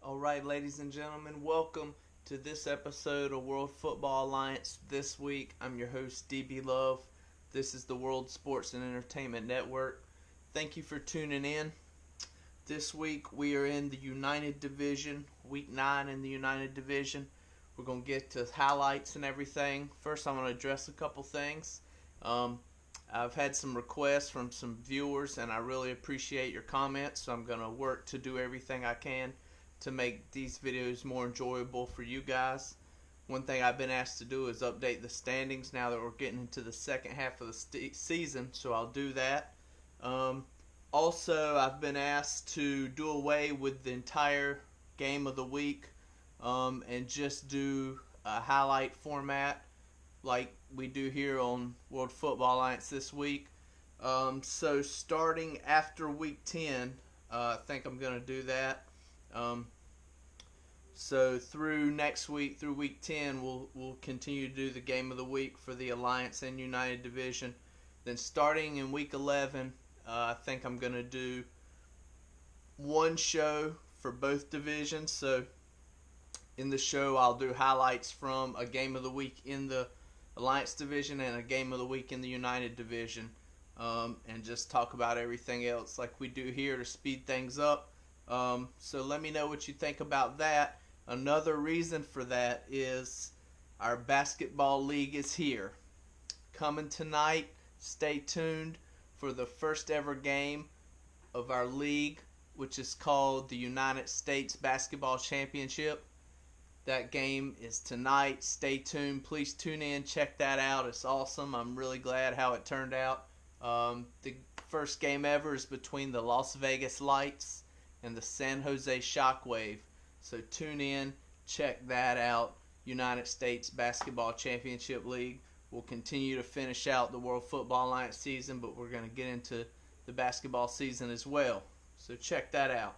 Alright, ladies and gentlemen, welcome to this episode of World Football Alliance. This week, I'm your host, DB Love. This is the World Sports and Entertainment Network. Thank you for tuning in. This week, we are in the United Division, Week 9 in the United Division. We're going to get to highlights and everything. First, I'm going to address a couple things. I've had some requests from some viewers, and I really appreciate your comments, so I'm going to work to do everything I can to make these videos more enjoyable for you guys. One thing I've been asked to do is update the standings now that we're getting into the second half of the season, so I'll do that. Also, I've been asked to do away with the entire game of the week and just do a highlight format like we do here on World Football Alliance this week. So starting after week 10, I think I'm going to do that. So through next week, through week 10, we'll continue to do the game of the week for the Alliance and United Division. Then starting in week 11, I think I'm going to do one show for both divisions. So in the show, I'll do highlights from a game of the week in the Alliance Division and a game of the week in the United Division, and just talk about everything else like we do here to speed things up. So let me know what you think about that. Another reason for that is our basketball league is here. Coming tonight, stay tuned for the first ever game of our league, which is called the United States Basketball Championship. That game is tonight. Stay tuned. Please tune in. Check that out. It's awesome. I'm really glad how it turned out. The first game ever is between the Las Vegas Lights and the San Jose Shockwave. So tune in, check that out. United States Basketball Championship League. We'll continue to finish out the World Football Alliance season, but we're going to get into the basketball season as well. So check that out.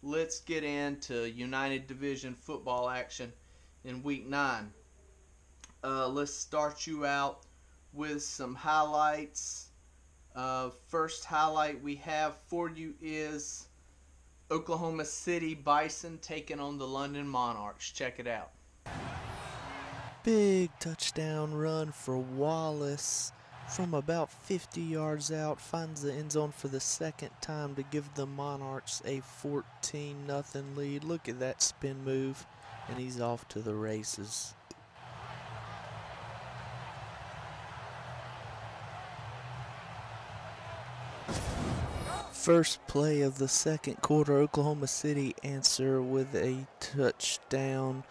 Let's get into United Division football action in Week 9. Let's start you out with some highlights. First highlight we have for you is Oklahoma City Bison taking on the London Monarchs. Check it out. Big touchdown run for Wallace from about 50 yards out. Finds the end zone for the second time to give the Monarchs a 14-0 lead. Look at that spin move, and he's off to the races. First play of the second quarter, Oklahoma City answer with a touchdown.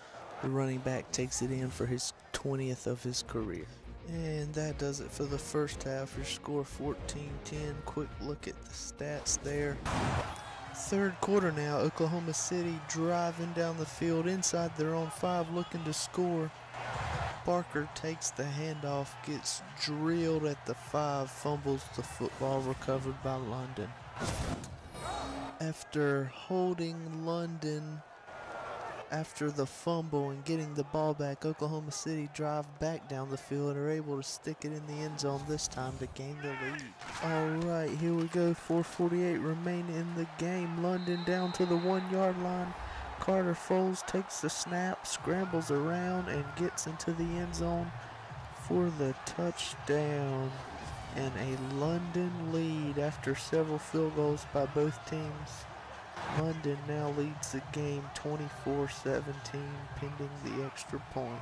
The running back takes it in for his 20th of his career. And that does it for the first half. Your score 14-10. Quick look at the stats there. Third quarter now, Oklahoma City driving down the field inside their own 5 looking to score. Barker takes the handoff, gets drilled at the 5, fumbles the football, recovered by London. After holding London after the fumble and getting the ball back, Oklahoma City drive back down the field and are able to stick it in the end zone this time to gain the lead. Alright, here we go. 4:48 remain in the game. London down to the 1-yard line. Carter Foles takes the snap, scrambles around, and gets into the end zone for the touchdown. And a London lead after several field goals by both teams. London now leads the game 24-17, pending the extra point.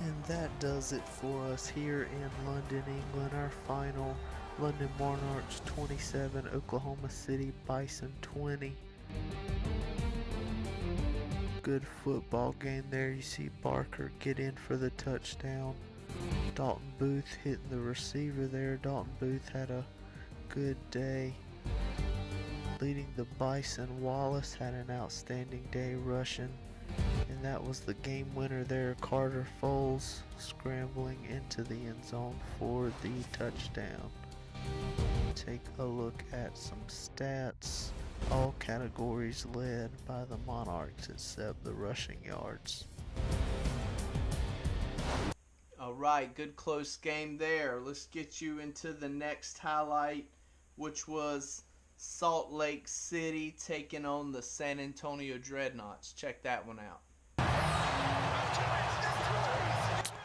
And that does it for us here in London, England. Our final: London Monarchs 27, Oklahoma City Bison 20. Good football game there. You see Barker get in for the touchdown. Dalton Booth hitting the receiver there. Dalton Booth had a good day. Leading the Bison, Wallace had an outstanding day rushing. And that was the game winner there. Carter Foles scrambling into the end zone for the touchdown. Take a look at some stats. All categories led by the Monarchs except the rushing yards. Alright, good close game there. Let's get you into the next highlight, which was Salt Lake City taking on the San Antonio Dreadnoughts. Check that one out.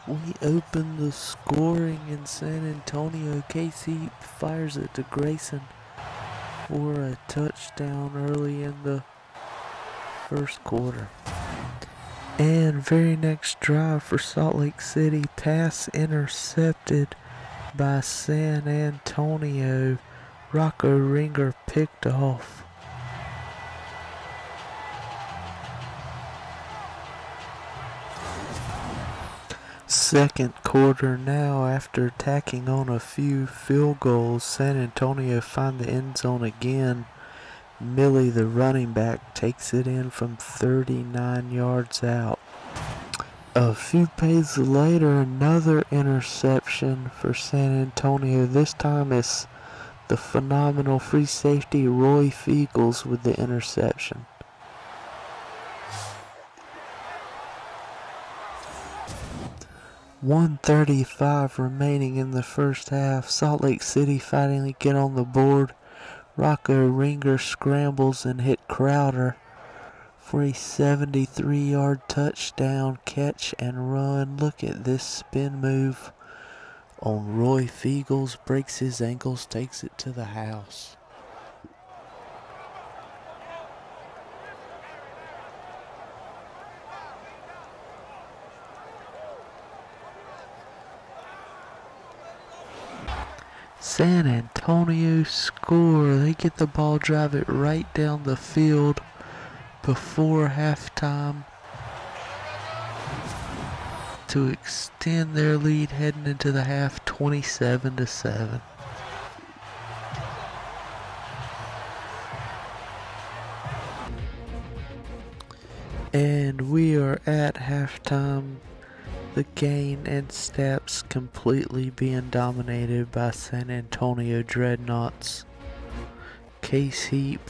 We open the scoring in San Antonio. Casey fires it to Grayson for a touchdown early in the first quarter. And very next drive for Salt Lake City, pass intercepted by San Antonio. Rocco Ringer picked off. Second quarter now, after tacking on a few field goals, San Antonio find the end zone again. Millie, the running back, takes it in from 39 yards out. A few plays later, another interception for San Antonio. This time it's the phenomenal free safety Roy Feagles with the interception. .135 remaining in the first half. Salt Lake City finally get on the board. Rocco Ringer scrambles and hit Crowder for a 73-yard touchdown catch and run. Look at this spin move on Roy Feagles. Breaks his ankles, takes it to the house. San Antonio score. They get the ball, drive it right down the field before halftime to extend their lead heading into the half, 27-7. And we are at halftime. The gain and steps completely being dominated by San Antonio Dreadnoughts. Case Heap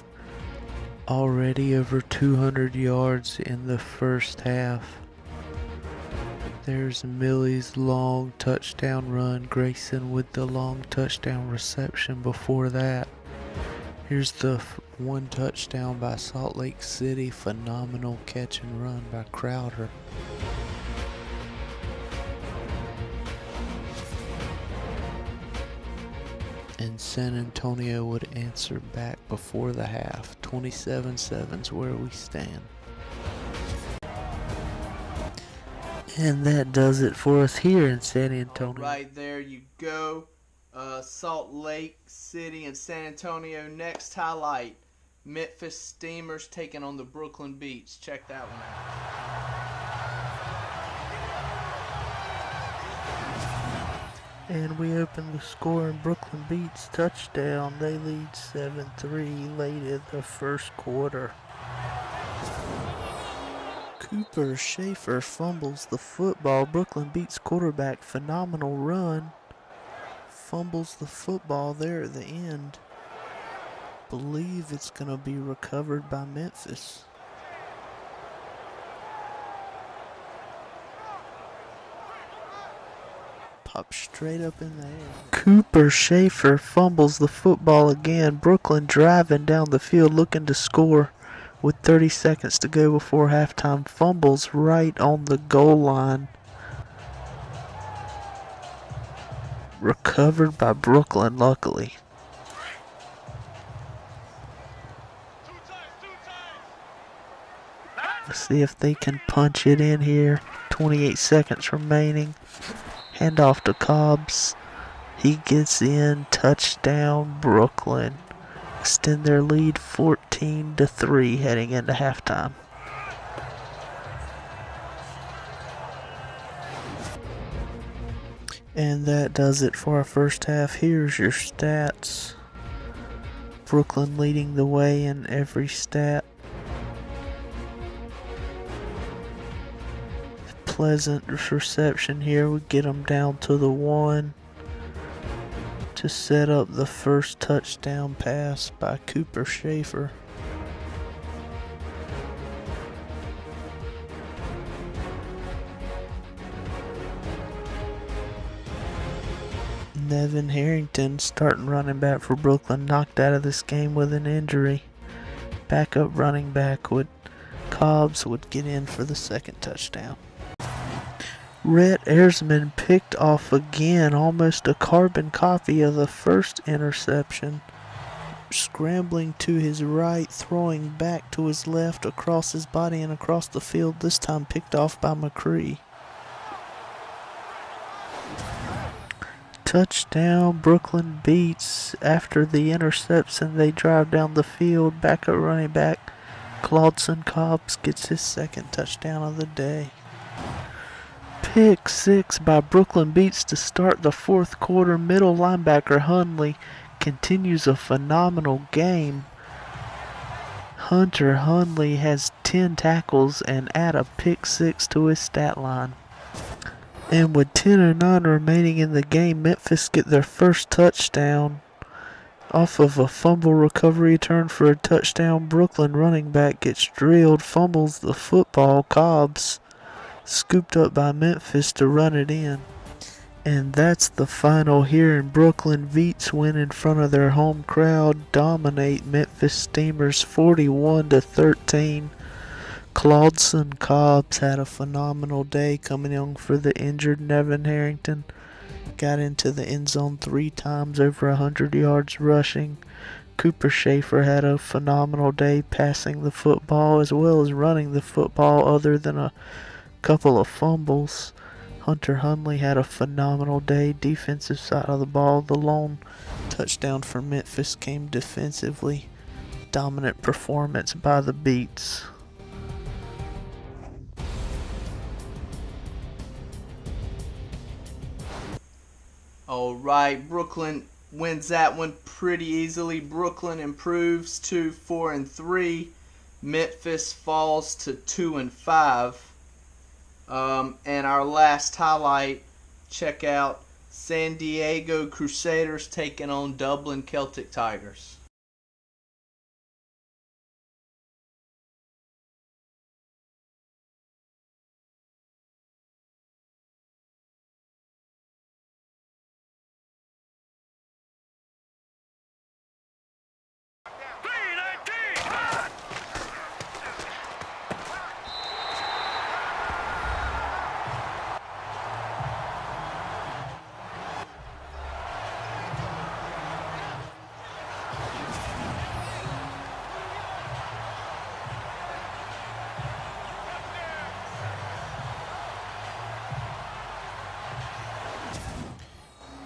already over 200 yards in the first half. There's Millie's long touchdown run. Grayson with the long touchdown reception before that. Here's the one touchdown by Salt Lake City. Phenomenal catch and run by Crowder. And San Antonio would answer back before the half. 27-7 is where we stand. And that does it for us here in San Antonio. Right there you go. Salt Lake City and San Antonio. Next highlight, Memphis Steamers taking on the Brooklyn Beats. Check that one out. And we open the score in Brooklyn Beats touchdown. They lead 7-3 late in the first quarter. Cooper Schaefer fumbles the football. Brooklyn Beats quarterback, phenomenal run. Fumbles the football there at the end. Believe it's going to be recovered by Memphis. Pop straight up in the air. Cooper Schaefer fumbles the football again. Brooklyn driving down the field looking to score with 30 seconds to go before halftime. Fumbles right on the goal line. Recovered by Brooklyn, luckily. Let's see if they can punch it in here. 28 seconds remaining. Handoff to Cobbs. He gets in. Touchdown, Brooklyn. Extend their lead 14-3 heading into halftime. And that does it for our first half. Here's your stats. Brooklyn leading the way in every stat. Pleasant reception here. We get them down to the 1 to set up the first touchdown pass by Cooper Schaefer. Nevin Harrington, starting running back for Brooklyn, knocked out of this game with an injury. Backup running back Cobbs would get in for the second touchdown. Rhett Ersman picked off again, almost a carbon copy of the first interception. Scrambling to his right, throwing back to his left, across his body and across the field, this time picked off by McCree. Touchdown, Brooklyn beats. After the interception, they drive down the field. Backup running back Claudson Cobbs gets his second touchdown of the day. Pick six by Brooklyn beats to start the fourth quarter. Middle linebacker Hundley continues a phenomenal game. Hunter Hundley has 10 tackles and add a pick six to his stat line. And with 10:09 remaining in the game, Memphis get their first touchdown off of a fumble recovery return for a touchdown. Brooklyn running back gets drilled, fumbles the football. Cobbs scooped up by Memphis to run it in. And that's the final here in Brooklyn. Veets win in front of their home crowd, dominate Memphis Steamers 41-13. Claudson Cobbs had a phenomenal day coming in for the injured Nevin Harrington. Got into the end zone 3 times, over 100 yards rushing. Cooper Schaefer had a phenomenal day passing the football as well as running the football, other than a couple of fumbles. Hunter Hundley had a phenomenal day defensive side of the ball. The lone touchdown for Memphis came defensively. Dominant performance by the Beats. All right, Brooklyn wins that one pretty easily. Brooklyn improves to 4-3. Memphis falls to 2-5. And our last highlight, check out San Diego Crusaders taking on Dublin Celtic Tigers.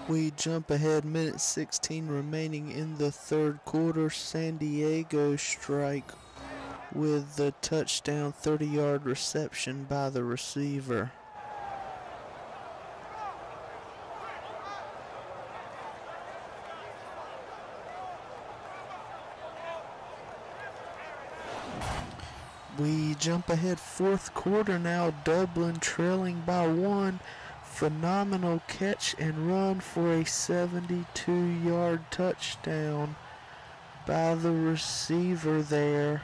We jump ahead, minute 16 remaining in the third quarter. San Diego strike with the touchdown 30-yard reception by the receiver. We jump ahead, fourth quarter now. Dublin trailing by 1. Phenomenal catch and run for a 72-yard touchdown by the receiver there.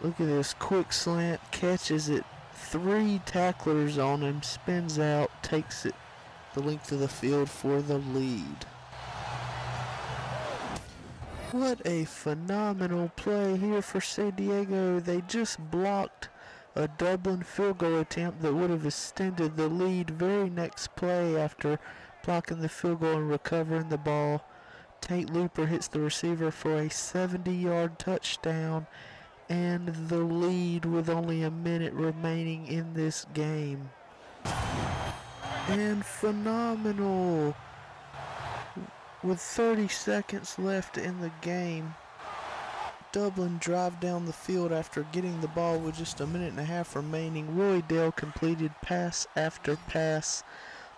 Look at this quick slant, catches it, 3 tacklers on him, spins out, takes it the length of the field for the lead. What a phenomenal play here for San Diego. They just blocked a Dublin field goal attempt that would have extended the lead. Very next play, after blocking the field goal and recovering the ball, Tate Looper hits the receiver for a 70-yard touchdown and the lead with only a minute remaining in this game. And phenomenal. With 30 seconds left in the game, Dublin drive down the field after getting the ball with just a minute and a half remaining. Roy Dale completed pass after pass,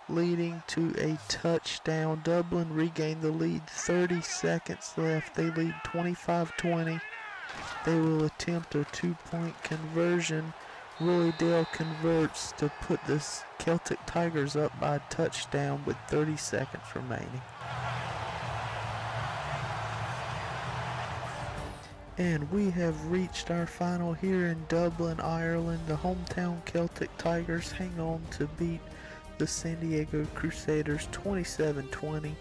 leading to a touchdown. Dublin regained the lead, 30 seconds left. They lead 25-20. They will attempt a 2-point conversion. Roy Dale converts to put the Celtic Tigers up by a touchdown with 30 seconds remaining. And we have reached our final here in Dublin, Ireland. The hometown Celtic Tigers hang on to beat the San Diego Crusaders 27-20.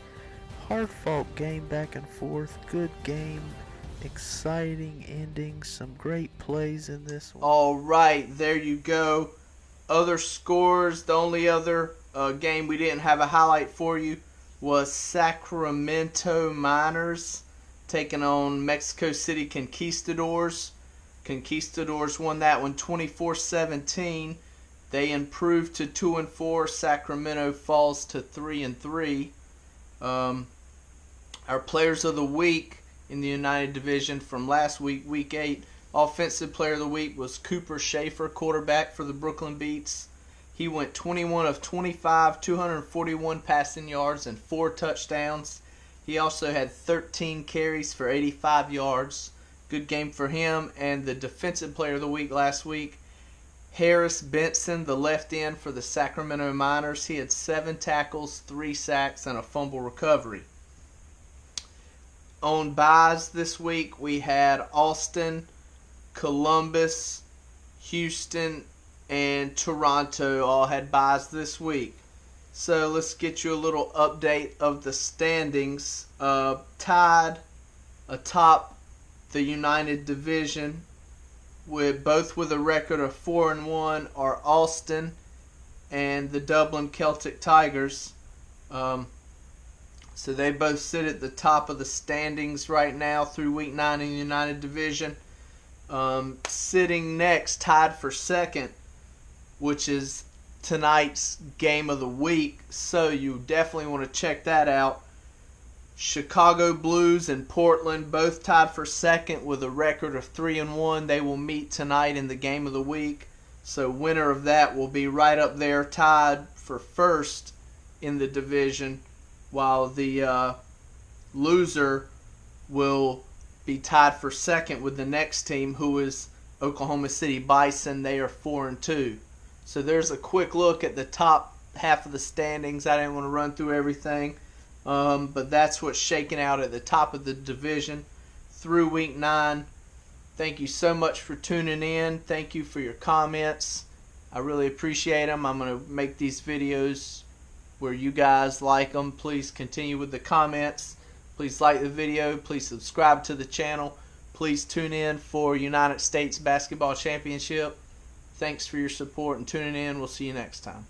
Hard-fought game back and forth. Good game. Exciting ending. Some great plays in this one. All right, there you go. Other scores. The only other game we didn't have a highlight for you was Sacramento Miners taking on Mexico City Conquistadors. Conquistadors won that one 24-17. They improved to 2-4. Sacramento falls to 3-3. Our players of the week in the United Division from last week, week 8, offensive player of the week was Cooper Schaefer, quarterback for the Brooklyn Beats. He went 21 of 25, 241 passing yards and 4 touchdowns. He also had 13 carries for 85 yards. Good game for him. And the defensive player of the week last week, Harris Benson, the left end for the Sacramento Miners. He had 7 tackles, 3 sacks, and a fumble recovery. On buys this week, we had Austin, Columbus, Houston, and Toronto all had buys this week. So let's get you a little update of the standings. Tied atop the United Division with both with a record of 4-1 are Austin and the Dublin Celtic Tigers. So they both sit at the top of the standings right now through week 9 in the United Division. Sitting next, tied for second, which is tonight's game of the week. So you definitely want to check that out. Chicago Blues and Portland both tied for second with a record of 3-1. They will meet tonight in the game of the week. So winner of that will be right up there tied for first in the division, while the loser will be tied for second with the next team, who is Oklahoma City Bison. They are 4-2. So there's a quick look at the top half of the standings. I didn't want to run through everything, but that's what's shaking out at the top of the division through week 9. Thank you so much for tuning in. Thank you for your comments. I really appreciate them. I'm going to make these videos where you guys like them. Please continue with the comments. Please like the video. Please subscribe to the channel. Please tune in for United States Basketball Championship. Thanks for your support and tuning in. We'll see you next time.